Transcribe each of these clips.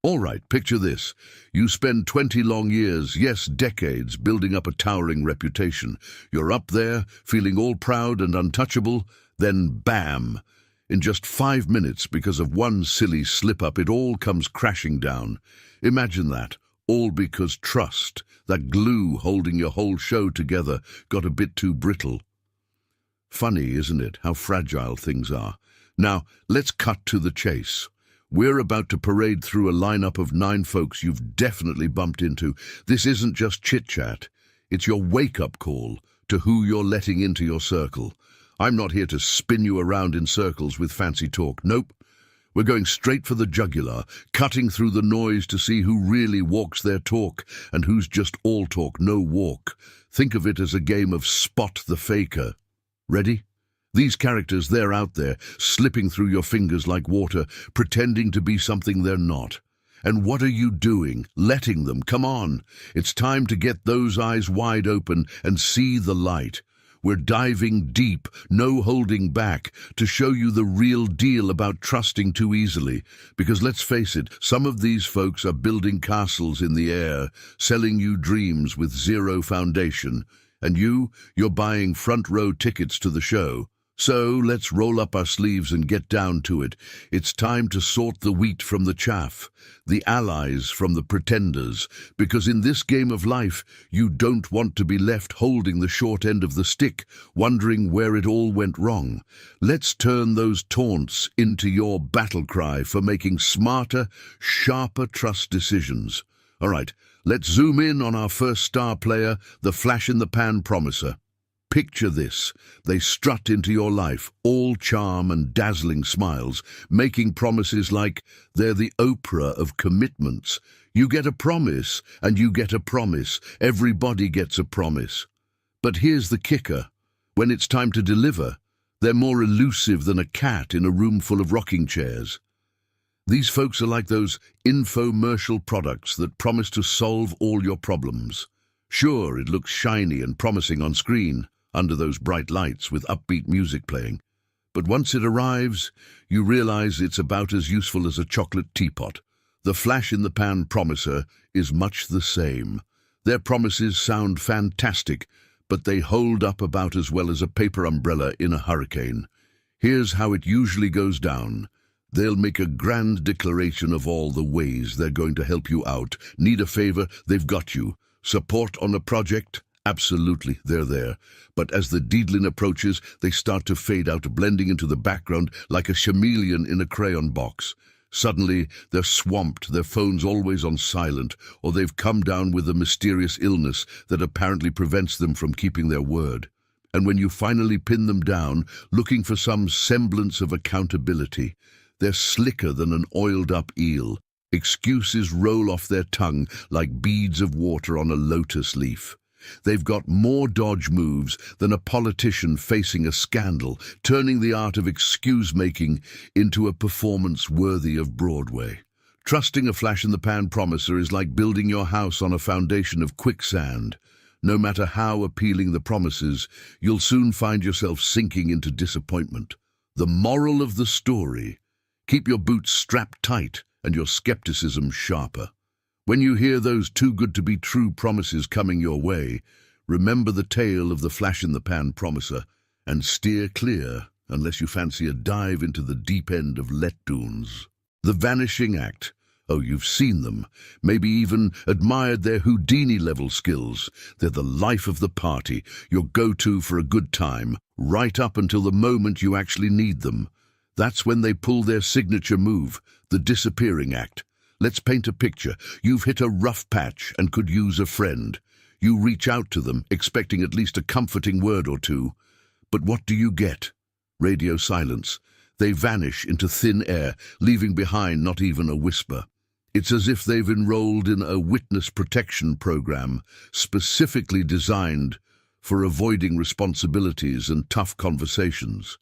All right, picture this. You spend 20 long years, yes, decades, building up a towering reputation. You're up there, feeling all proud and untouchable, then bam! In just 5 minutes, because of one silly slip-up, it all comes crashing down. Imagine that, all because trust, that glue holding your whole show together, got a bit too brittle. Funny, isn't it, how fragile things are? Now, let's cut to the chase. We're about to parade through a lineup of 9 folks you've definitely bumped into. This isn't just chit-chat. It's your wake-up call to who you're letting into your circle. I'm not here to spin you around in circles with fancy talk. Nope. We're going straight for the jugular, cutting through the noise to see who really walks their talk and who's just all talk, no walk. Think of it as a game of spot the faker. Ready? These characters, they're out there, slipping through your fingers like water, pretending to be something they're not. And what are you doing? Letting them. Come on. It's time to get those eyes wide open and see the light. We're diving deep, no holding back, to show you the real deal about trusting too easily. Because let's face it, some of these folks are building castles in the air, selling you dreams with zero foundation. And you're buying front-row tickets to the show. So let's roll up our sleeves and get down to it. It's time to sort the wheat from the chaff, the allies from the pretenders, because in this game of life, you don't want to be left holding the short end of the stick, wondering where it all went wrong. Let's turn those taunts into your battle cry for making smarter, sharper trust decisions. All right, let's zoom in on our first star player, the flash-in-the-pan promiser. Picture this. They strut into your life, all charm and dazzling smiles, making promises like they're the Oprah of commitments. You get a promise, and you get a promise. Everybody gets a promise. But here's the kicker. When it's time to deliver, they're more elusive than a cat in a room full of rocking chairs. These folks are like those infomercial products that promise to solve all your problems. Sure, it looks shiny and promising on screen, under those bright lights with upbeat music playing. But once it arrives, you realize it's about as useful as a chocolate teapot. The flash-in-the-pan promiser is much the same. Their promises sound fantastic, but they hold up about as well as a paper umbrella in a hurricane. Here's how it usually goes down. They'll make a grand declaration of all the ways they're going to help you out. Need a favor? They've got you. Support on a project? Absolutely, they're there. But as the deadline approaches, they start to fade out, blending into the background like a chameleon in a crayon box. Suddenly, they're swamped, their phone's always on silent, or they've come down with a mysterious illness that apparently prevents them from keeping their word. And when you finally pin them down, looking for some semblance of accountability, they're slicker than an oiled-up eel. Excuses roll off their tongue like beads of water on a lotus leaf. They've got more dodge moves than a politician facing a scandal, turning the art of excuse-making into a performance worthy of Broadway. Trusting a flash-in-the-pan promiser is like building your house on a foundation of quicksand. No matter how appealing the promises, you'll soon find yourself sinking into disappointment. The moral of the story: keep your boots strapped tight and your skepticism sharper. When you hear those too-good-to-be-true promises coming your way, remember the tale of the flash-in-the-pan promiser and steer clear unless you fancy a dive into the deep end of let dunes. The vanishing act. Oh, you've seen them, maybe even admired their Houdini-level skills. They're the life of the party, your go-to for a good time, right up until the moment you actually need them. That's when they pull their signature move, the disappearing act. Let's paint a picture. You've hit a rough patch and could use a friend. You reach out to them, expecting at least a comforting word or two. But what do you get? Radio silence. They vanish into thin air, leaving behind not even a whisper. It's as if they've enrolled in a witness protection program, specifically designed for avoiding responsibilities and tough conversations.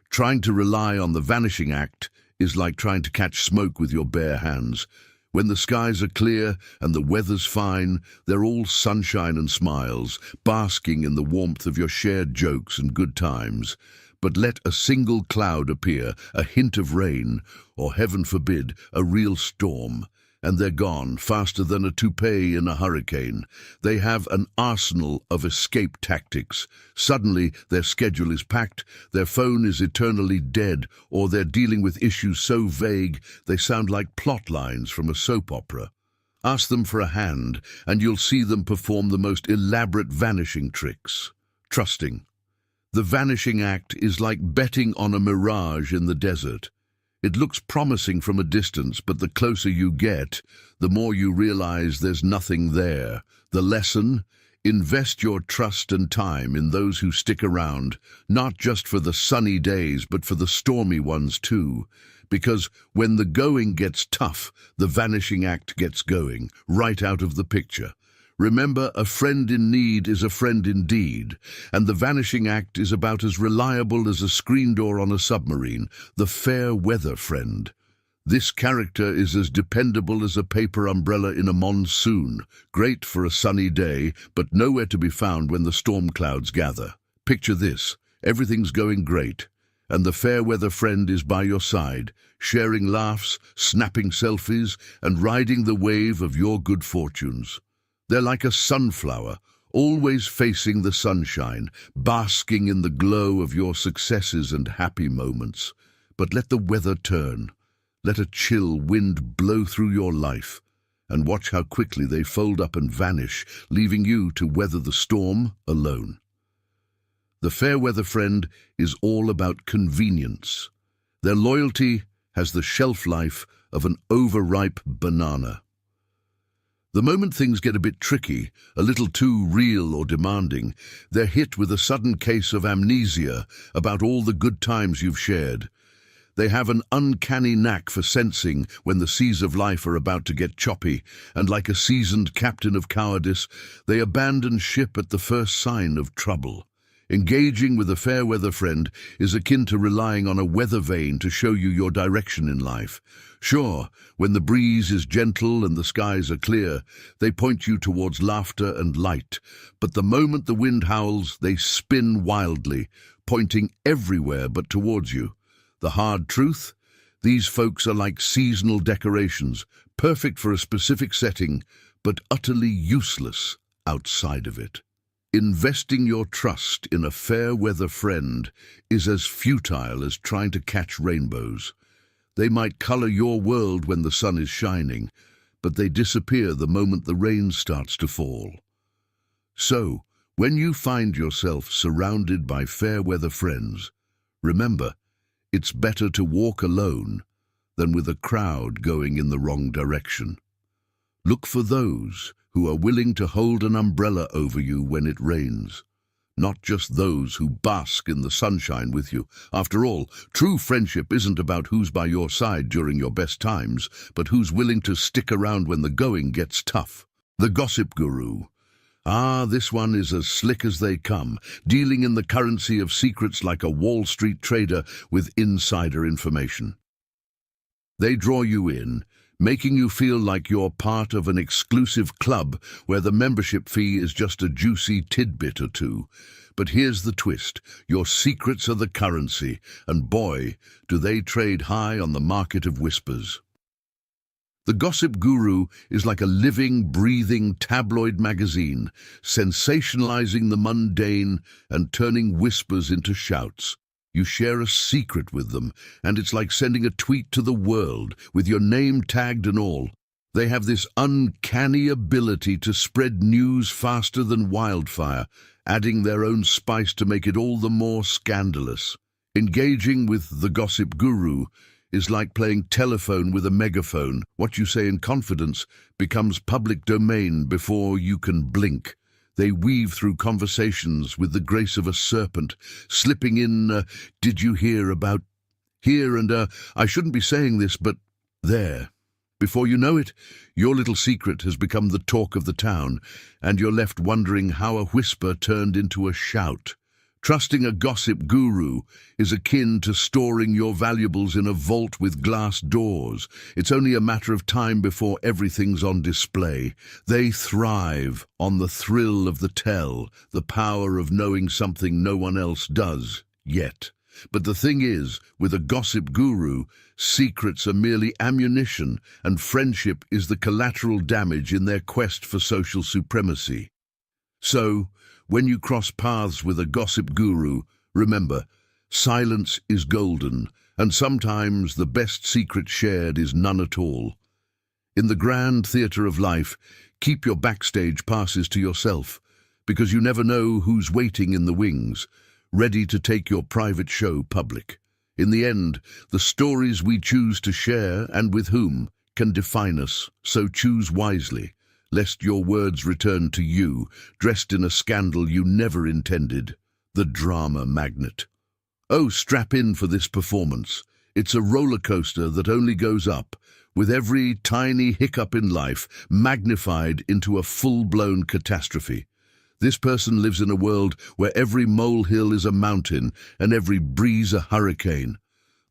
Trying to rely on the vanishing act is like trying to catch smoke with your bare hands. When the skies are clear and the weather's fine, they're all sunshine and smiles, basking in the warmth of your shared jokes and good times. But let a single cloud appear, a hint of rain, or heaven forbid, a real storm. and they're gone, faster than a toupee in a hurricane. They have an arsenal of escape tactics. Suddenly, their schedule is packed, their phone is eternally dead, or they're dealing with issues so vague they sound like plot lines from a soap opera. Ask them for a hand, and you'll see them perform the most elaborate vanishing tricks. Trusting. The vanishing act is like betting on a mirage in the desert. It looks promising from a distance, but the closer you get, the more you realize there's nothing there. The lesson? Invest your trust and time in those who stick around, not just for the sunny days, but for the stormy ones too. Because when the going gets tough, the vanishing act gets going, right out of the picture. Remember, a friend in need is a friend indeed, and the vanishing act is about as reliable as a screen door on a submarine, the fair weather friend. This character is as dependable as a paper umbrella in a monsoon, great for a sunny day, but nowhere to be found when the storm clouds gather. Picture this: everything's going great, and the fair weather friend is by your side, sharing laughs, snapping selfies, and riding the wave of your good fortunes. They're like a sunflower, always facing the sunshine, basking in the glow of your successes and happy moments. But let the weather turn. Let a chill wind blow through your life, and watch how quickly they fold up and vanish, leaving you to weather the storm alone. The fair weather friend is all about convenience. Their loyalty has the shelf life of an overripe banana. The moment things get a bit tricky, a little too real or demanding, they're hit with a sudden case of amnesia about all the good times you've shared. They have an uncanny knack for sensing when the seas of life are about to get choppy, and like a seasoned captain of cowardice, they abandon ship at the first sign of trouble. Engaging with a fair weather friend is akin to relying on a weather vane to show you your direction in life. Sure, when the breeze is gentle and the skies are clear, they point you towards laughter and light. But the moment the wind howls, they spin wildly, pointing everywhere but towards you. The hard truth? These folks are like seasonal decorations, perfect for a specific setting, but utterly useless outside of it. Investing your trust in a fair weather friend is as futile as trying to catch rainbows. They might color your world when the sun is shining, but they disappear the moment the rain starts to fall. So, when you find yourself surrounded by fair weather friends, remember, it's better to walk alone than with a crowd going in the wrong direction. Look for those who are willing to hold an umbrella over you when it rains, not just those who bask in the sunshine with you. After all, true friendship isn't about who's by your side during your best times, but who's willing to stick around when the going gets tough. The gossip guru. This one is as slick as they come, dealing in the currency of secrets like a Wall Street trader with insider information. They draw you in, making you feel like you're part of an exclusive club where the membership fee is just a juicy tidbit or two. But here's the twist: your secrets are the currency, and boy, do they trade high on the market of whispers. The gossip guru is like a living, breathing tabloid magazine, sensationalizing the mundane and turning whispers into shouts. You share a secret with them, and it's like sending a tweet to the world, with your name tagged and all. They have this uncanny ability to spread news faster than wildfire, adding their own spice to make it all the more scandalous. Engaging with the gossip guru is like playing telephone with a megaphone. What you say in confidence becomes public domain before you can blink. They weave through conversations with the grace of a serpent, slipping in, did you hear about here, and I shouldn't be saying this, but there. Before you know it, your little secret has become the talk of the town, and you're left wondering how a whisper turned into a shout. Trusting a gossip guru is akin to storing your valuables in a vault with glass doors. It's only a matter of time before everything's on display. They thrive on the thrill of the tell, the power of knowing something no one else does yet. But the thing is, with a gossip guru, secrets are merely ammunition, and friendship is the collateral damage in their quest for social supremacy. So, when you cross paths with a gossip guru, remember, silence is golden, and sometimes the best secret shared is none at all. In the grand theatre of life, keep your backstage passes to yourself, because you never know who's waiting in the wings, ready to take your private show public. In the end, the stories we choose to share and with whom can define us, so choose wisely, lest your words return to you, dressed in a scandal you never intended, the drama magnet. Oh, strap in for this performance. It's a roller coaster that only goes up, with every tiny hiccup in life magnified into a full-blown catastrophe. This person lives in a world where every molehill is a mountain and every breeze a hurricane.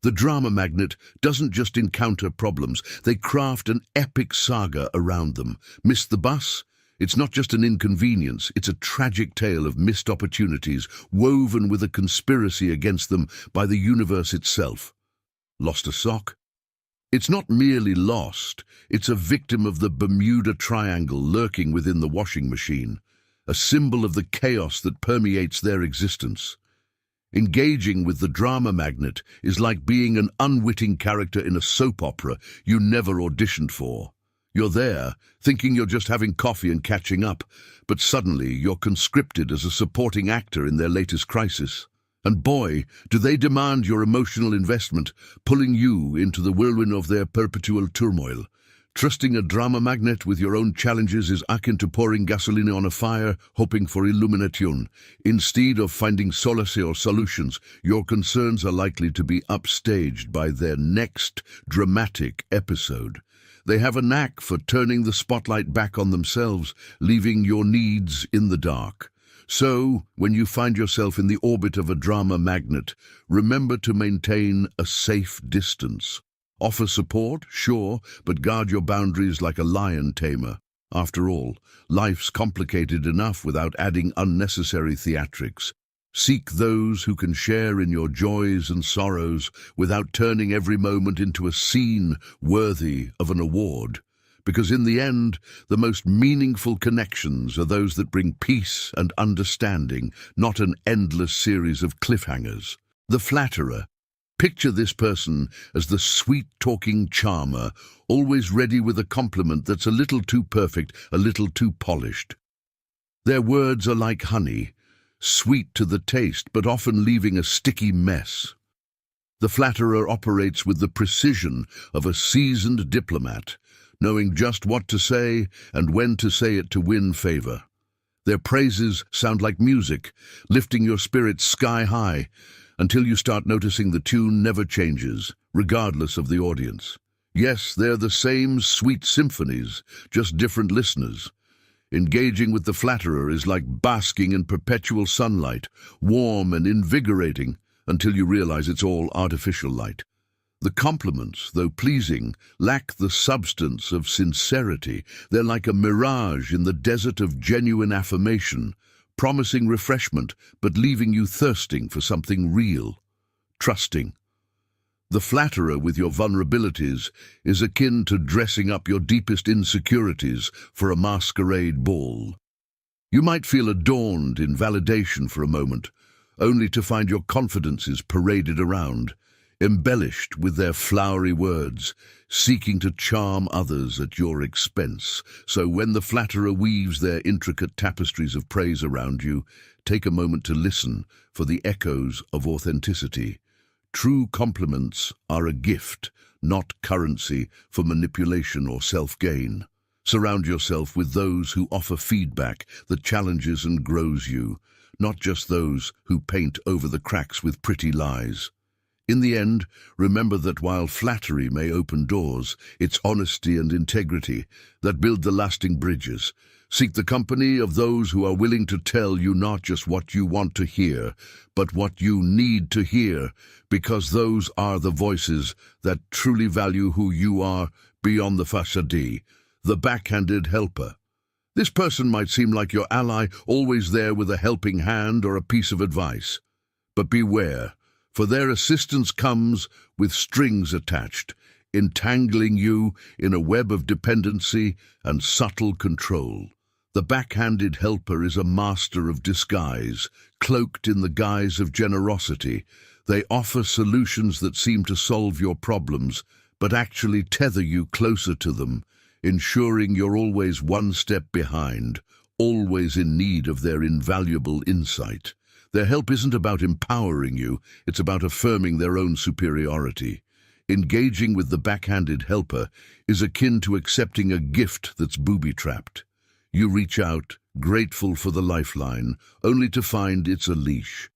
The drama magnet doesn't just encounter problems, they craft an epic saga around them. Miss the bus? It's not just an inconvenience, it's a tragic tale of missed opportunities, woven with a conspiracy against them by the universe itself. Lost a sock? It's not merely lost, it's a victim of the Bermuda Triangle lurking within the washing machine, a symbol of the chaos that permeates their existence. Engaging with the drama magnet is like being an unwitting character in a soap opera you never auditioned for. You're there, thinking you're just having coffee and catching up, but suddenly you're conscripted as a supporting actor in their latest crisis. And boy, do they demand your emotional investment, pulling you into the whirlwind of their perpetual turmoil. Trusting a drama magnet with your own challenges is akin to pouring gasoline on a fire, hoping for illumination. Instead of finding solace or solutions, your concerns are likely to be upstaged by their next dramatic episode. They have a knack for turning the spotlight back on themselves, leaving your needs in the dark. So, when you find yourself in the orbit of a drama magnet, remember to maintain a safe distance. Offer support, sure, but guard your boundaries like a lion tamer. After all, life's complicated enough without adding unnecessary theatrics. Seek those who can share in your joys and sorrows without turning every moment into a scene worthy of an award. Because in the end, the most meaningful connections are those that bring peace and understanding, not an endless series of cliffhangers. The flatterer. Picture this person as the sweet-talking charmer, always ready with a compliment that's a little too perfect, a little too polished. Their words are like honey, sweet to the taste, but often leaving a sticky mess. The flatterer operates with the precision of a seasoned diplomat, knowing just what to say and when to say it to win favor. Their praises sound like music, lifting your spirits sky high, until you start noticing the tune never changes, regardless of the audience. Yes, they're the same sweet symphonies, just different listeners. Engaging with the flatterer is like basking in perpetual sunlight, warm and invigorating, until you realize it's all artificial light. The compliments, though pleasing, lack the substance of sincerity. They're like a mirage in the desert of genuine affirmation, promising refreshment but leaving you thirsting for something real, trusting. The flatterer with your vulnerabilities is akin to dressing up your deepest insecurities for a masquerade ball. You might feel adorned in validation for a moment, only to find your confidences paraded around, embellished with their flowery words, seeking to charm others at your expense. So when the flatterer weaves their intricate tapestries of praise around you, take a moment to listen for the echoes of authenticity. True compliments are a gift, not currency for manipulation or self-gain. Surround yourself with those who offer feedback that challenges and grows you, not just those who paint over the cracks with pretty lies. In the end, remember that while flattery may open doors, it's honesty and integrity that build the lasting bridges. Seek the company of those who are willing to tell you not just what you want to hear, but what you need to hear, because those are the voices that truly value who you are beyond the facade, the backhanded helper. This person might seem like your ally, always there with a helping hand or a piece of advice. But beware, for their assistance comes with strings attached, entangling you in a web of dependency and subtle control. The backhanded helper is a master of disguise, cloaked in the guise of generosity. They offer solutions that seem to solve your problems, but actually tether you closer to them, ensuring you're always one step behind, always in need of their invaluable insight. Their help isn't about empowering you, it's about affirming their own superiority. Engaging with the backhanded helper is akin to accepting a gift that's booby-trapped. You reach out, grateful for the lifeline, only to find it's a leash.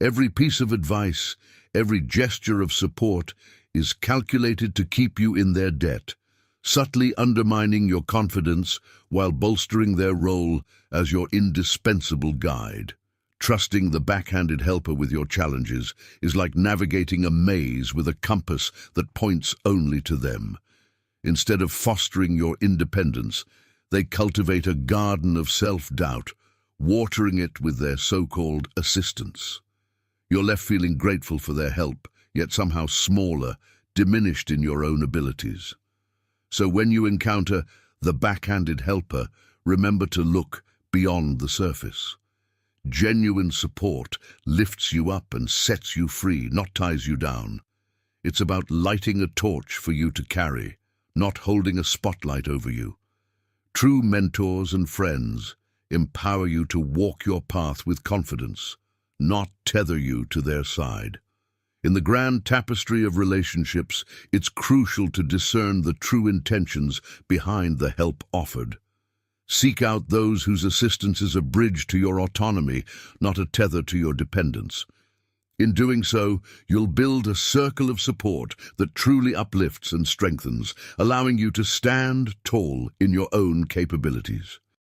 Every piece of advice, every gesture of support is calculated to keep you in their debt, subtly undermining your confidence while bolstering their role as your indispensable guide. Trusting the backhanded helper with your challenges is like navigating a maze with a compass that points only to them. Instead of fostering your independence, they cultivate a garden of self-doubt, watering it with their so-called assistance. You're left feeling grateful for their help, yet somehow smaller, diminished in your own abilities. So when you encounter the backhanded helper, remember to look beyond the surface. Genuine support lifts you up and sets you free, not ties you down. It's about lighting a torch for you to carry, not holding a spotlight over you. True mentors and friends empower you to walk your path with confidence, not tether you to their side. In the grand tapestry of relationships, it's crucial to discern the true intentions behind the help offered. Seek out those whose assistance is a bridge to your autonomy, not a tether to your dependence. In doing so, you'll build a circle of support that truly uplifts and strengthens, allowing you to stand tall in your own capabilities.